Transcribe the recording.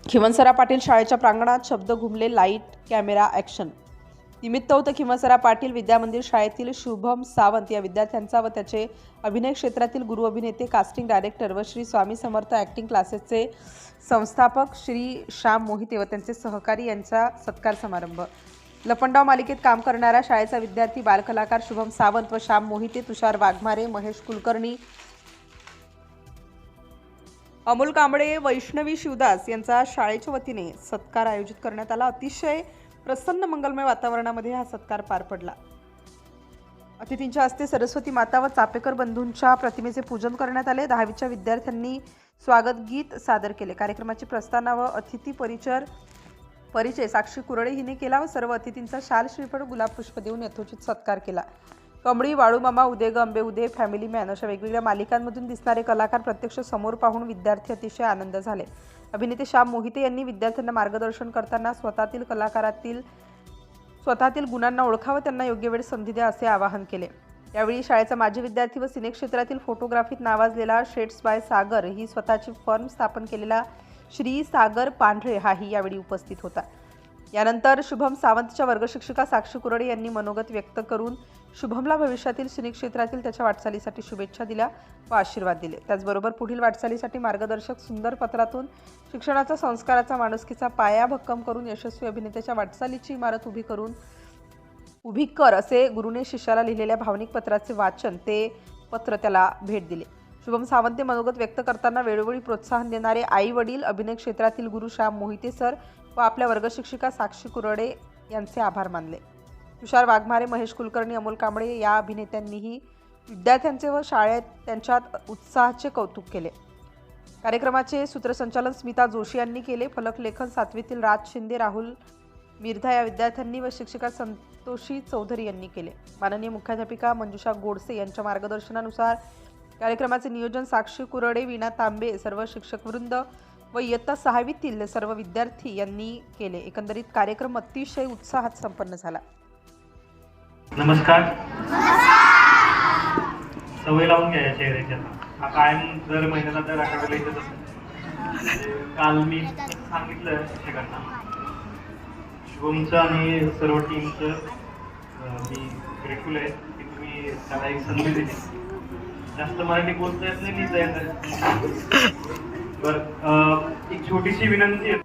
खिमनसरा पाटील शाळेच्या प्रांगणात शब्द घुमले, लाईट कॅमेरा ॲक्शन. निमित्त होतं खिमनसरा पाटील विद्यामंदिर शाळेतील शुभम सावंत या विद्यार्थ्यांचा व त्याचे अभिनय क्षेत्रातील गुरु अभिनेते, कास्टिंग डायरेक्टर व श्री स्वामी समर्थ ॲक्टिंग क्लासेसचे संस्थापक श्री श्याम मोहिते व त्यांचे सहकारी यांचा सत्कार समारंभ. लपंडाव मालिकेत काम करणारा शाळेचा विद्यार्थी बालकलाकार शुभम सावंत व श्याम मोहिते, तुषार वाघमारे, महेश कुलकर्णी, अमोल कांबळे, वैष्णवी शिवदास यांचा शाळेच्या वतीने सत्कार आयोजित करण्यात आला. अतिशय प्रसन्न मंगलमय वातावरणामध्ये हा सत्कार पार पडला. अतिथींच्या हस्ते सरस्वती माता व चापेकर बंधूंच्या प्रतिमेचे पूजन करण्यात आले. 10वीच्या विद्यार्थ्यांनी स्वागत गीत सादर केले. कार्यक्रमाची प्रस्तावना व अतिथी परिचय साक्षी कुरडे हिने केला व सर्व अतिथींचा शाल, श्रीफळ, गुलाब पुष्प देऊन यथोचित सत्कार केला. कमळी, वाळूमामा, उदे ग अंबे उदे, फॅमिली मॅन अशा वेगवेगळ्या मालिकांमधून दिसणारे कलाकार प्रत्यक्ष समोर पाहून विद्यार्थी अतिशय आनंद झाले. अभिनेते श्याम मोहिते यांनी विद्यार्थ्यांना मार्गदर्शन करताना स्वतःतील गुणांना ओळखा व त्यांना योग्य वेळ संधी द्या असे आवाहन केले. यावेळी शाळेचा माजी विद्यार्थी व सिने क्षेत्रातील फोटोग्राफीत नावाजलेला शेड्स बाय सागर ही स्वतःची फर्म स्थापन केलेला श्री सागर पांढरे हाही यावेळी उपस्थित होता. यानंतर शुभम सावंतच्या वर्गशिक्षिका साक्षी कुरडे यांनी मनोगत व्यक्त करून शुभमला भविष्यातील सिने क्षेत्रातील त्याच्या वाटचालीसाठी शुभेच्छा दिल्या व आशीर्वाद दिले. त्याचबरोबर पुढील वाटचालीसाठी मार्गदर्शक सुंदर पत्रातून शिक्षणाचा, संस्काराचा, माणुसकीचा पाया भक्कम करून यशस्वी अभिनेत्याच्या वाटचालीची इमारत उभी कर असे गुरुने शिष्याला लिहिलेल्या भावनिक पत्राचे वाचन, ते पत्र त्याला भेट दिले. शुभम सावंतने मनोगत व्यक्त करताना वेळोवेळी प्रोत्साहन देणारे आई वडील, अभिनय क्षेत्रातील गुरु श्याम मोहिते सर व आपल्या वर्गशिक्षिका साक्षी कुरडे यांचे आभार मानले. तुषार वाघमारे, महेश कुलकर्णी, अमोल कांबळे या अभिनेत्यांनीही विद्यार्थ्यांचे व शाळेत त्यांच्यात उत्साहाचे कौतुक केले. कार्यक्रमाचे सूत्रसंचालन स्मिता जोशी यांनी केले. फलकलेखन 7वीतील राज शिंदे, राहुल मिर्धा या विद्यार्थ्यांनी व शिक्षिका संतोषी चौधरी यांनी केले. माननीय मुख्याध्यापिका मंजुषा गोडसे यांच्या मार्गदर्शनानुसार कार्यक्रमाचे नियोजन साक्षी कुरडे, वीणा तांबे, सर्व शिक्षकवृंद व इयत्ता 6वीतील सर्व विद्यार्थी यांनी केले. एकंदरीत कार्यक्रम अतिशय उत्साहात संपन्न झाला. नमस्कार. सवय लावून घ्या या चेहऱ्याची. हा कायम दर महिन्याला, दर आठवड्याला येतच असतो. काल मी सांगितलं शिक्षकांना, शुभमचं आणि सर्व टीमचं मी ग्रेटफुल आहे की तुम्ही त्याला एक संधी दिली. जास्त मराठी बोलता येत नाही, मी तयार. बरं, एक छोटीशी विनंती आहे.